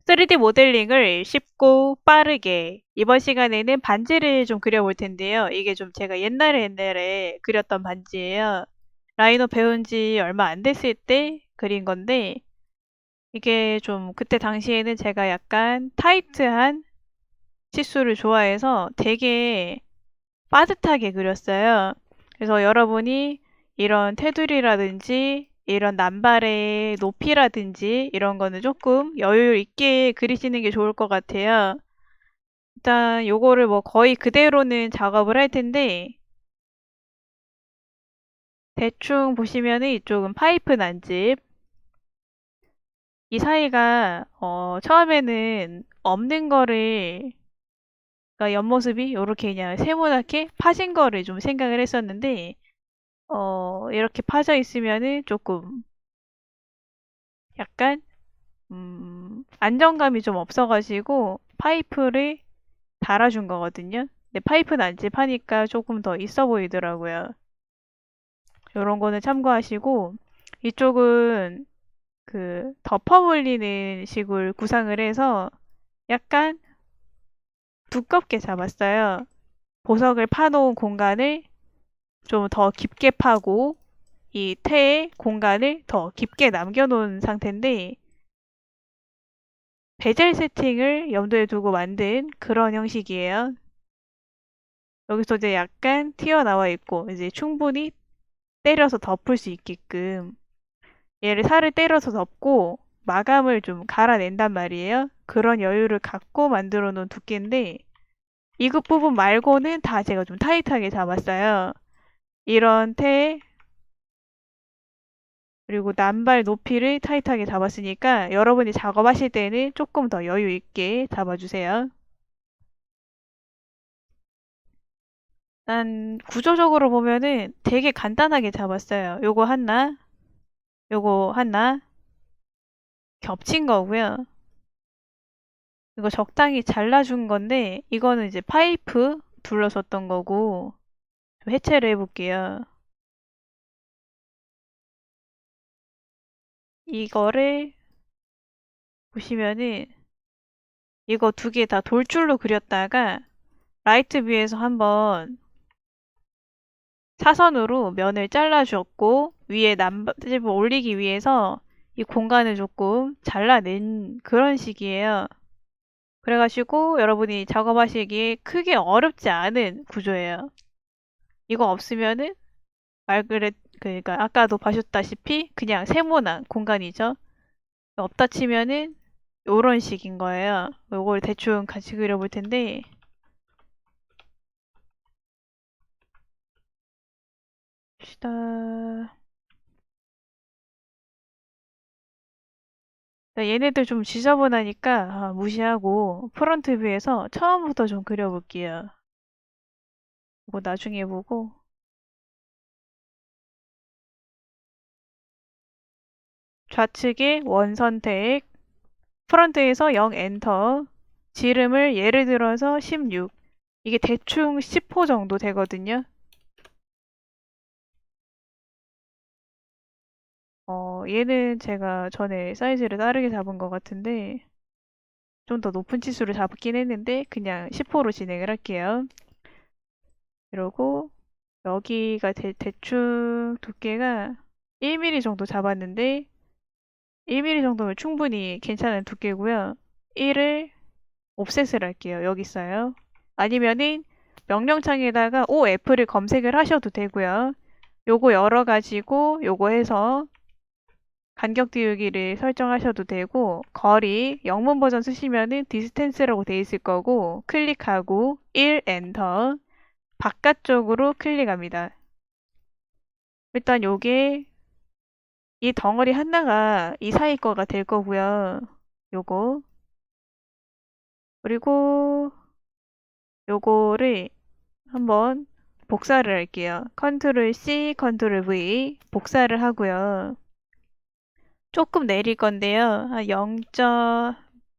3D 모델링을 쉽고 빠르게 이번 시간에는 반지를 좀 그려볼 텐데요. 이게 좀 제가 옛날에 그렸던 반지예요. 라이노 배운 지 얼마 안 됐을 때 그린 건데 이게 좀 그때 당시에는 제가 약간 타이트한 치수를 좋아해서 되게 빠듯하게 그렸어요. 그래서 여러분이 이런 테두리라든지 이런 남발의 높이라든지 이런 거는 조금 여유 있게 그리시는 게 좋을 것 같아요. 일단 요거를 뭐 거의 그대로는 작업을 할 텐데 대충 보시면은 이쪽은 파이프 난집 이 사이가 처음에는 없는 거를 그러니까 옆모습이 요렇게 그냥 세모나게 파진 거를 좀 생각을 했었는데 이렇게 파져 있으면은 조금 약간 안정감이 좀 없어가지고 파이프를 달아준 거거든요. 근데 파이프 난집하니까 조금 더 있어 보이더라고요. 요런 거는 참고하시고 이쪽은 그 덮어 올리는 식으로 구상을 해서 약간 두껍게 잡았어요. 보석을 파놓은 공간을 좀 더 깊게 파고 이 태의 공간을 더 깊게 남겨놓은 상태인데 베젤 세팅을 염두에 두고 만든 그런 형식이에요. 여기서 이제 약간 튀어나와 있고 이제 충분히 때려서 덮을 수 있게끔 얘를 살을 때려서 덮고 마감을 좀 갈아낸단 말이에요. 그런 여유를 갖고 만들어 놓은 두께인데 이것 부분 말고는 다 제가 좀 타이트하게 잡았어요. 이런 테 그리고 남발 높이를 타이트하게 잡았으니까 여러분이 작업하실 때는 조금 더 여유 있게 잡아주세요. 난 구조적으로 보면은 되게 간단하게 잡았어요. 요거 하나 겹친 거고요. 이거 적당히 잘라준 건데 이거는 이제 파이프 둘러섰던 거고 좀 해체를 해볼게요. 이거를 보시면은 이거 두 개 다 돌줄로 그렸다가 라이트 뷰에서 한번 사선으로 면을 잘라주었고 위에 남집을 올리기 위해서 이 공간을 조금 잘라낸 그런 식이에요. 그래가지고 여러분이 작업하시기에 크게 어렵지 않은 구조예요. 이거 없으면은 그러니까 아까도 봐셨다시피 그냥 세모난 공간이죠. 없다 치면은 요런 식인 거예요. 요걸 대충 같이 그려볼 텐데 봅시다. 얘네들 좀 지저분하니까 무시하고 프론트 뷰에서 처음부터 좀 그려볼게요. 이거 나중에 보고 좌측에 원 선택 프런트에서 0 엔터 지름을 예를 들어서 16 이게 대충 10호 정도 되거든요. 얘는 제가 전에 사이즈를 다르게 잡은 것 같은데 좀 더 높은 치수를 잡긴 했는데 그냥 10호로 진행을 할게요. 이러고 여기가 대충 두께가 1mm 정도 잡았는데 1mm 정도면 충분히 괜찮은 두께고요. 1을 옵셋을 할게요. 여기 있어요. 아니면은 명령창에다가 OF를 검색을 하셔도 되고요. 요거 열어가지고 요거 해서 간격 띄우기를 설정하셔도 되고 거리 영문 버전 쓰시면은 디스텐스라고 돼 있을 거고 클릭하고 1 엔터 바깥쪽으로 클릭합니다. 일단 요게 이 덩어리 하나가 이 사이 거가 될 거고요. 요거 그리고 요거를 한번 복사를 할게요. 컨트롤 C, 컨트롤 V 복사를 하고요. 조금 내릴 건데요. 한 0.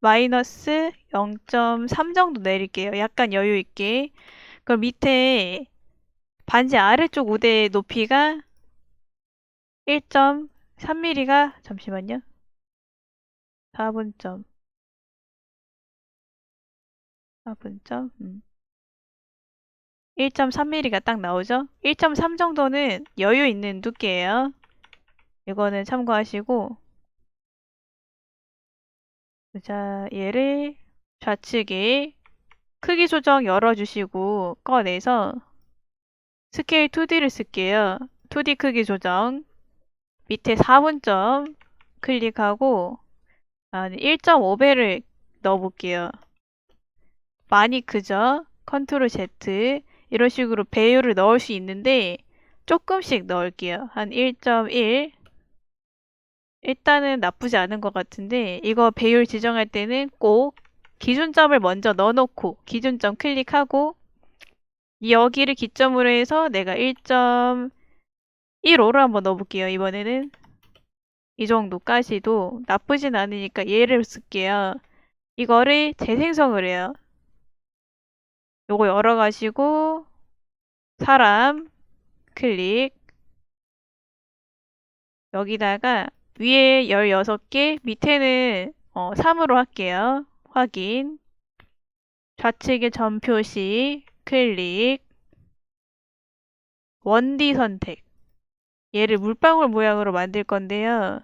마이너스 0.3 정도 내릴게요. 약간 여유 있게. 그럼 밑에 반지 아래쪽 우대 높이가 1.3mm가 잠시만요. 4분점. 4분점. 1.3mm가 딱 나오죠? 1.3 정도는 여유 있는 두께예요. 이거는 참고하시고, 자, 얘를 좌측에 크기 조정 열어주시고 꺼내서 스케일 2D를 쓸게요. 2D 크기 조정 밑에 4분점 클릭하고 1.5배를 넣어볼게요. 많이 크죠? 컨트롤 Z 이런 식으로 배율을 넣을 수 있는데 조금씩 넣을게요. 한 1.1 일단은 나쁘지 않은 것 같은데 이거 배율 지정할 때는 꼭 기준점을 먼저 넣어놓고 기준점 클릭하고 여기를 기점으로 해서 내가 1.15로 한번 넣어볼게요. 이번에는 이 정도까지도 나쁘진 않으니까 얘를 쓸게요. 이거를 재생성을 해요. 요거 열어가지고 사람 클릭 여기다가 위에 16개 밑에는 3으로 할게요. 확인 좌측에 점 표시 클릭 1D 선택 얘를 물방울 모양으로 만들 건데요.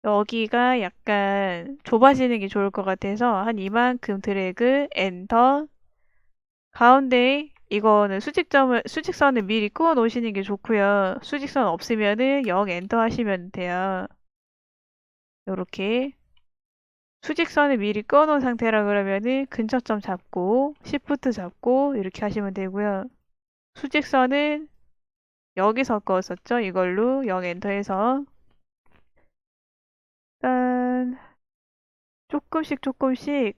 여기가 약간 좁아지는 게 좋을 것 같아서 한 이만큼 드래그 엔터 가운데 이거는 수직선을 미리 그어 놓으시는 게 좋고요. 수직선 없으면은 0 엔터 하시면 돼요. 요렇게 수직선을 미리 그어 놓은 상태라 그러면은 근처점 잡고 시프트 잡고 이렇게 하시면 되고요. 수직선은 여기서 그었었죠. 이걸로 0 엔터해서 일단 조금씩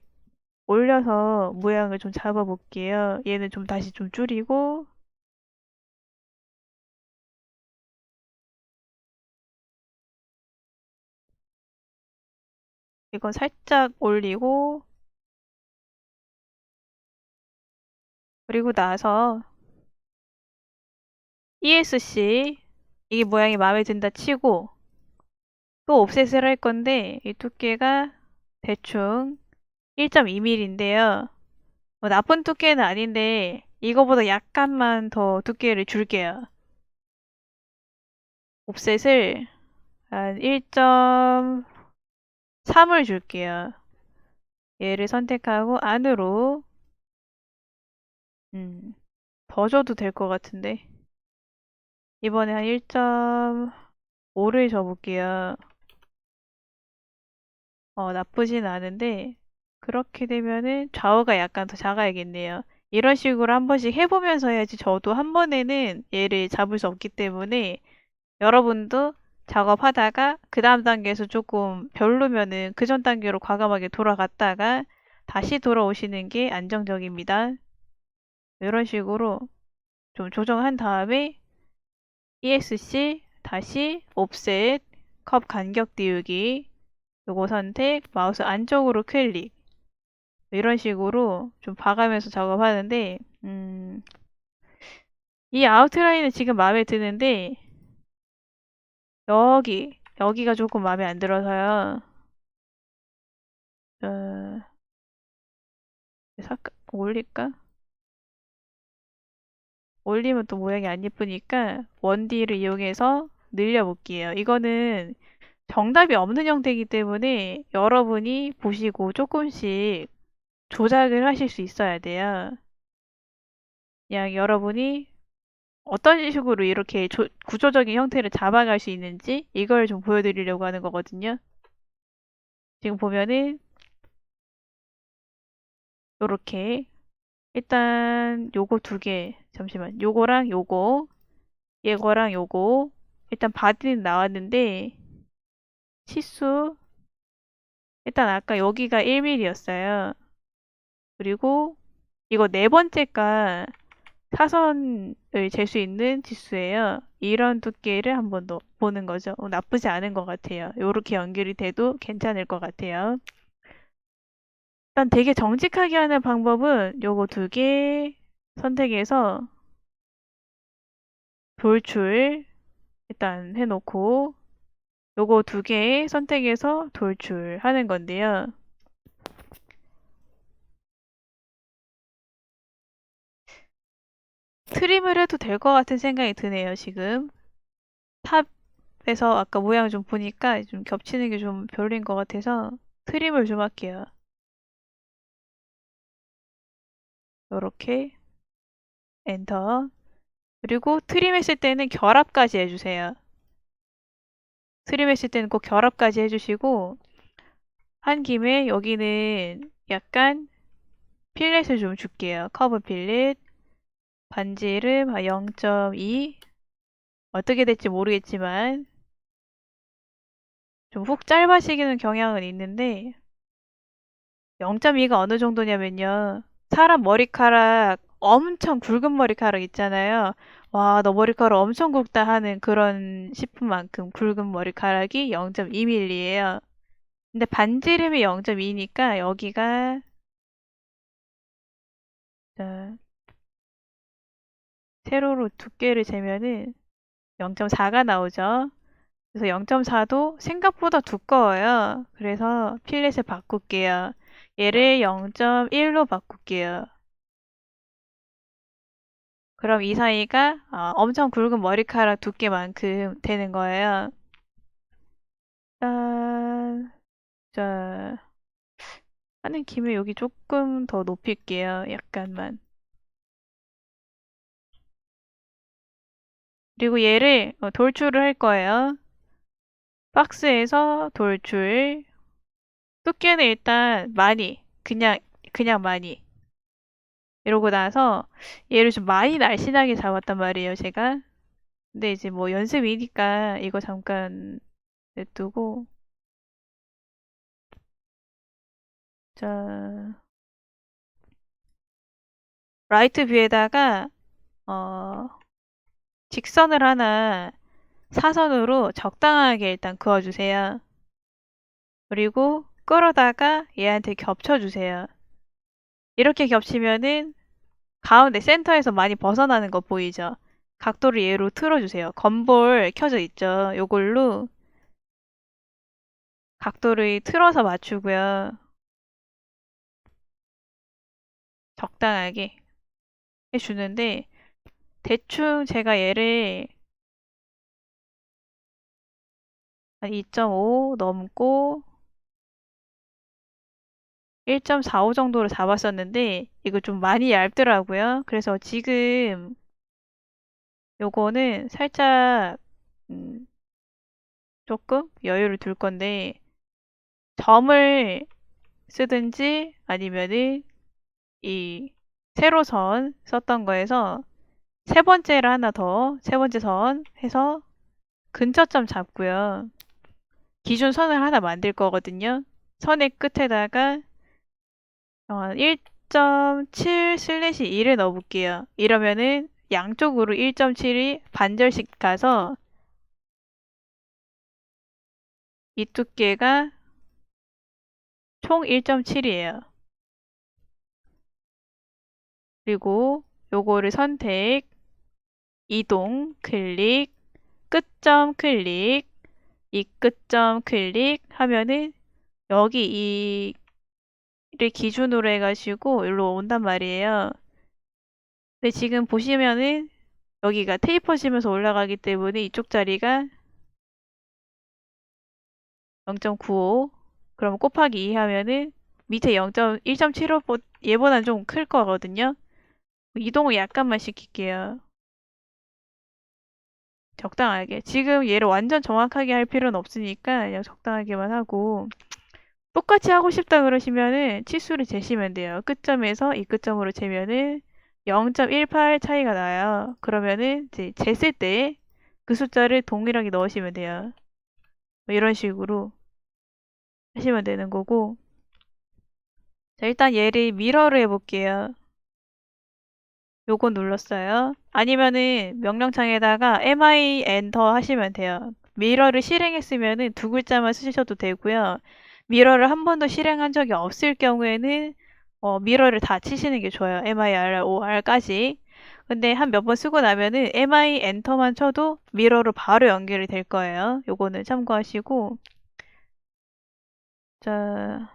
올려서 모양을 좀 잡아볼게요. 얘는 좀 다시 좀 줄이고 이건 살짝 올리고 그리고 나서 ESC 이게 모양이 마음에 든다 치고 또 옵셋을 할 건데 이 두께가 대충 1.2mm인데요. 뭐 나쁜 두께는 아닌데 이거보다 약간만 더 두께를 줄게요. 옵셋을 한 1.3을 줄게요. 얘를 선택하고 안으로 더 줘도 될 것 같은데 이번에 한 1.5를 줘볼게요. 나쁘진 않은데 그렇게 되면은 좌우가 약간 더 작아야겠네요. 이런 식으로 한 번씩 해보면서 해야지 저도 한 번에는 얘를 잡을 수 없기 때문에 여러분도 작업하다가 그 다음 단계에서 조금 별로면은 그 전 단계로 과감하게 돌아갔다가 다시 돌아오시는 게 안정적입니다. 이런 식으로 좀 조정한 다음에 ESC 다시 옵셋 컵 간격 띄우기 요거 선택 마우스 안쪽으로 클릭 이런 식으로 좀 봐가면서 작업하는데 이 아웃라인은 지금 마음에 드는데 여기가 조금 마음에 안 들어서요. 올릴까? 올리면 또 모양이 안 예쁘니까 원디를 이용해서 늘려볼게요. 이거는 정답이 없는 형태이기 때문에 여러분이 보시고 조금씩 조작을 하실 수 있어야 돼요. 그냥 여러분이 어떤 식으로 이렇게 구조적인 형태를 잡아갈 수 있는지 이걸 좀 보여드리려고 하는 거거든요. 지금 보면은 요렇게 일단 요거 두 개, 잠시만. 요거랑 요거, 얘거랑 요거. 일단 바디는 나왔는데 치수 일단 아까 여기가 1mm였어요. 그리고 이거 네 번째가 사선을 잴 수 있는 지수예요. 이런 두께를 한번 더 보는 거죠. 나쁘지 않은 것 같아요. 요렇게 연결이 돼도 괜찮을 것 같아요. 일단 되게 정직하게 하는 방법은 요거 두 개 선택해서 돌출 일단 해놓고 요거 두 개 선택해서 돌출하는 건데요. 트림을 해도 될 것 같은 생각이 드네요, 지금. 탑에서 아까 모양 좀 보니까 좀 겹치는 게 좀 별로인 것 같아서 트림을 좀 할게요. 요렇게 엔터. 그리고 트림했을 때는 결합까지 해주세요. 트림했을 때는 꼭 결합까지 해주시고 한 김에 여기는 약간 필렛을 좀 줄게요. 커브 필렛. 반지름 0.2. 어떻게 될지 모르겠지만 좀 훅 짧아지기는 경향은 있는데 0.2가 어느 정도냐면요. 사람 머리카락 엄청 굵은 머리카락 있잖아요. 와, 너 머리카락 엄청 굵다 하는 그런 싶은 만큼 굵은 머리카락이 0.2mm예요. 근데 반지름이 0.2니까 여기가 세로로 두께를 재면은 0.4가 나오죠. 그래서 0.4도 생각보다 두꺼워요. 그래서 필렛을 바꿀게요. 얘를 0.1로 바꿀게요. 그럼 이 사이가 엄청 굵은 머리카락 두께만큼 되는 거예요. 짠, 자, 하는 김에 여기 조금 더 높일게요. 약간만. 그리고 얘를 돌출을 할 거예요. 박스에서 돌출. 두께는 일단 많이, 그냥 많이. 이러고 나서 얘를 좀 많이 날씬하게 잡았단 말이에요, 제가. 근데 이제 뭐 연습이니까 이거 잠깐 냅두고. 자, 라이트 뷰에다가, 어, 직선을 하나 사선으로 적당하게 일단 그어주세요. 그리고 끌어다가 얘한테 겹쳐주세요. 이렇게 겹치면은 가운데 센터에서 많이 벗어나는 거 보이죠? 각도를 얘로 틀어주세요. 건볼 켜져 있죠? 요걸로 각도를 틀어서 맞추고요. 적당하게 해주는데 대충 제가 얘를 한 2.5 넘고 1.45 정도로 잡았었는데 이거 좀 많이 얇더라고요. 그래서 지금 요거는 살짝 음, 조금 여유를 둘 건데 점을 쓰든지 아니면은 이 세로선 썼던 거에서 세 번째를 하나 더, 세 번째 선 해서 근처점 잡고요. 기준 선을 하나 만들 거거든요. 선의 끝에다가 1.7/2를 넣어볼게요. 이러면은 양쪽으로 1.7이 반절씩 가서 이 두께가 총 1.7이에요. 그리고 요거를 선택, 이동, 클릭, 끝점 클릭, 이 끝점 클릭 하면은 여기 이를 기준으로 해가지고 일로 온단 말이에요. 근데 지금 보시면은 여기가 테이퍼지면서 올라가기 때문에 이쪽 자리가 0.95. 그럼 곱하기 2 하면은 밑에 0.1.75 얘보다는 좀 클 거거든요. 이동을 약간만 시킬게요. 적당하게. 지금 얘를 완전 정확하게 할 필요는 없으니까 그냥 적당하게만 하고 똑같이 하고 싶다 그러시면은 치수를 재시면 돼요. 끝점에서 이 끝점으로 재면은 0.18 차이가 나요. 그러면은 이제 쟀을 때 그 숫자를 동일하게 넣으시면 돼요. 뭐 이런 식으로 하시면 되는 거고. 자, 일단 얘를 미러로 해볼게요. 요거 눌렀어요. 아니면은 명령창에다가 mi 엔터 하시면 돼요. 미러를 실행했으면은 두 글자만 쓰셔도 되고요. 미러를 한 번도 실행한 적이 없을 경우에는 미러를 다 치시는 게 좋아요. miror까지. 근데 한 몇 번 쓰고 나면은 mi 엔터만 쳐도 미러로 바로 연결이 될 거예요. 요거는 참고하시고. 자,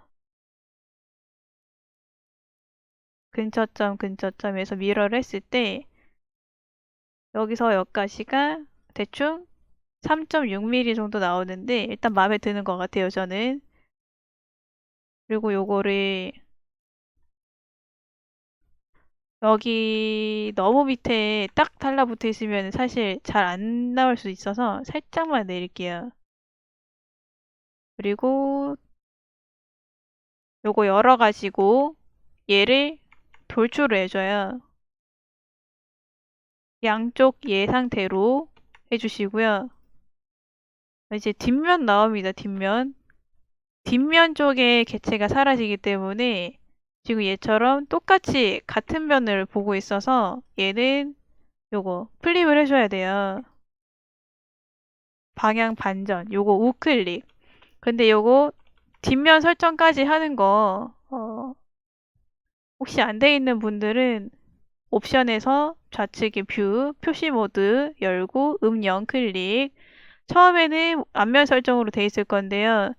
근처점에서 미러를 했을 때 여기서 여기까지가 대충 3.6mm 정도 나오는데 일단 마음에 드는 것 같아요, 저는. 그리고 요거를 여기 너무 밑에 딱 달라붙어 있으면 사실 잘 안 나올 수 있어서 살짝만 내릴게요. 그리고 요거 열어가지고 얘를 돌출을 해줘요. 양쪽 얘 상태로 해주시고요. 이제 뒷면 나옵니다, 뒷면. 뒷면 쪽에 개체가 사라지기 때문에 지금 얘처럼 똑같이 같은 면을 보고 있어서 얘는 요거 플립을 해줘야 돼요. 방향 반전, 요거 우클릭. 근데 요거 뒷면 설정까지 하는 거 혹시 안 돼 있는 분들은 옵션에서 좌측에 뷰, 표시 모드 열고 0 클릭. 처음에는 앞면 설정으로 돼 있을 건데요.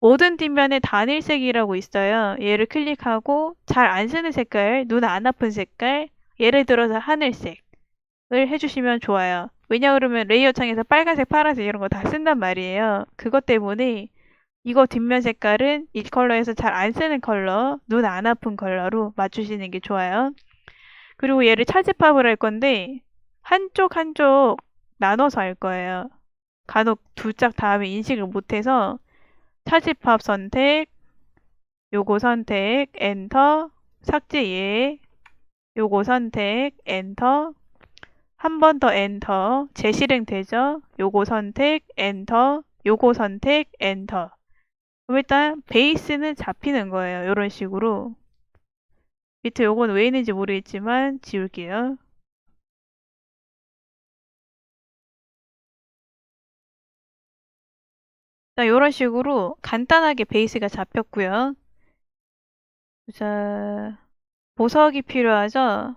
모든 뒷면에 단일색이라고 있어요. 얘를 클릭하고 잘 안 쓰는 색깔, 눈 안 아픈 색깔, 예를 들어서 하늘색을 해주시면 좋아요. 왜냐 그러면 레이어 창에서 빨간색, 파란색 이런 거 다 쓴단 말이에요. 그것 때문에 이거 뒷면 색깔은 이 컬러에서 잘 안 쓰는 컬러, 눈 안 아픈 컬러로 맞추시는 게 좋아요. 그리고 얘를 차지팝을 할 건데 한쪽 한쪽 나눠서 할 거예요. 간혹 두 짝 다음에 인식을 못해서 차지팝 선택, 요거 선택, 엔터, 삭제 예, 요거 선택, 엔터, 한 번 더 엔터, 재실행 되죠? 요거 선택, 엔터, 요거 선택, 엔터. 그럼 일단 베이스는 잡히는 거예요. 이런 식으로. 밑에 요건 왜 있는지 모르겠지만 지울게요. 자, 이런 식으로 간단하게 베이스가 잡혔고요. 자, 보석이 필요하죠?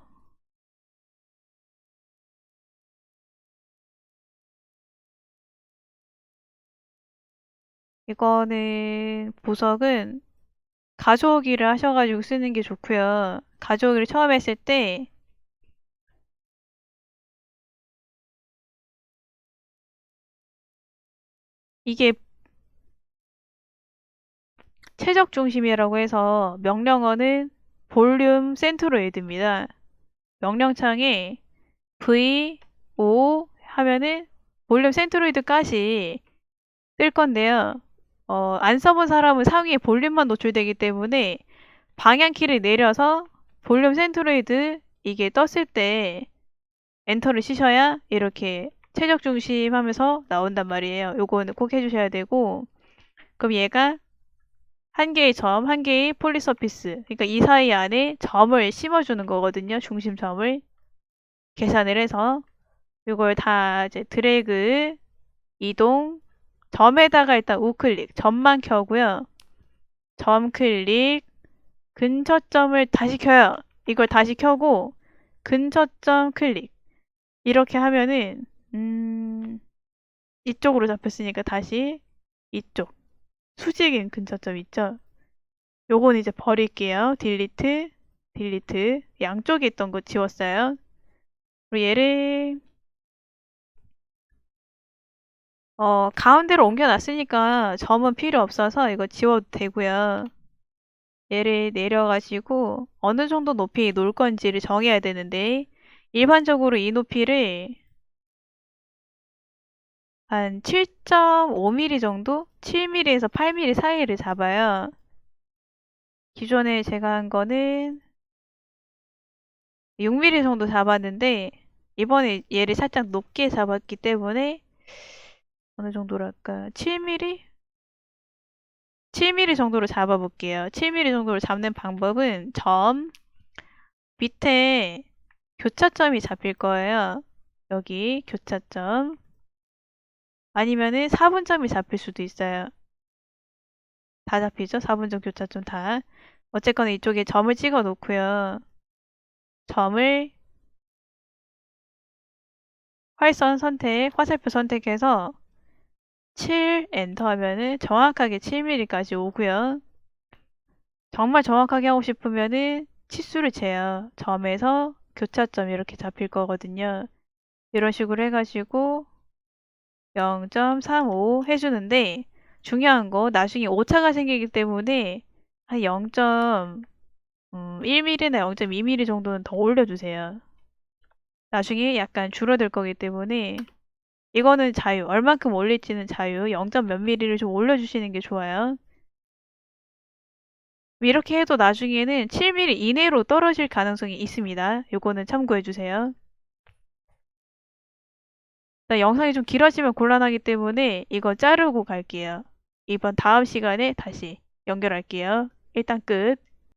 이거는 보석은 가져오기를 하셔가지고 쓰는 게 좋고요. 가져오기를 처음 했을 때 이게 최적 중심이라고 해서 명령어는 볼륨 센트로이드입니다. 명령창에 V, O 하면은 볼륨 센트로이드까지 뜰 건데요. 안 써본 사람은 상위에 볼륨만 노출되기 때문에 방향키를 내려서 볼륨 센트로이드 이게 떴을 때 엔터를 치셔야 이렇게 최적 중심 하면서 나온단 말이에요. 요거는 꼭 해주셔야 되고, 그럼 얘가 한 개의 점, 한 개의 폴리서피스. 그러니까 이 사이 안에 점을 심어주는 거거든요. 중심점을 계산을 해서. 이걸 다 이제 드래그, 이동, 점에다가 일단 우클릭, 점만 켜고요. 점 클릭, 근처점을 다시 켜요. 이걸 다시 켜고 근처점 클릭. 이렇게 하면은 이쪽으로 잡혔으니까 다시 이쪽. 수직인 근처점 있죠? 요건 이제 버릴게요. 딜리트, 딜리트. 양쪽에 있던 거 지웠어요. 그리고 얘를 가운데로 옮겨놨으니까 점은 필요 없어서 이거 지워도 되고요. 얘를 내려가지고 어느 정도 높이 놓을 건지를 정해야 되는데 일반적으로 이 높이를 한 7.5mm 정도? 7mm에서 8mm 사이를 잡아요. 기존에 제가 한 거는 6mm 정도 잡았는데 이번에 얘를 살짝 높게 잡았기 때문에 어느 정도랄까 7mm? 7mm 정도로 잡아볼게요. 7mm 정도로 잡는 방법은 점 밑에 교차점이 잡힐 거예요. 여기 교차점 아니면은 4분점이 잡힐 수도 있어요. 다 잡히죠? 4분점 교차점 다. 어쨌거나 이쪽에 점을 찍어 놓고요. 점을 활선 선택, 화살표 선택해서 7 엔터 하면은 정확하게 7mm까지 오고요. 정말 정확하게 하고 싶으면은 치수를 재요. 점에서 교차점 이렇게 잡힐 거거든요. 이런 식으로 해가지고 0.35 해주는데 중요한 거 나중에 오차가 생기기 때문에 한 0.1mm나 0.2mm 정도는 더 올려주세요. 나중에 약간 줄어들 거기 때문에 이거는 자유. 얼만큼 올릴지는 자유. 0. 몇 mm를 좀 올려주시는 게 좋아요. 이렇게 해도 나중에는 7mm 이내로 떨어질 가능성이 있습니다. 요거는 참고해주세요. 영상이 좀 길어지면 곤란하기 때문에 이거 자르고 갈게요. 이번 다음 시간에 다시 연결할게요. 일단 끝.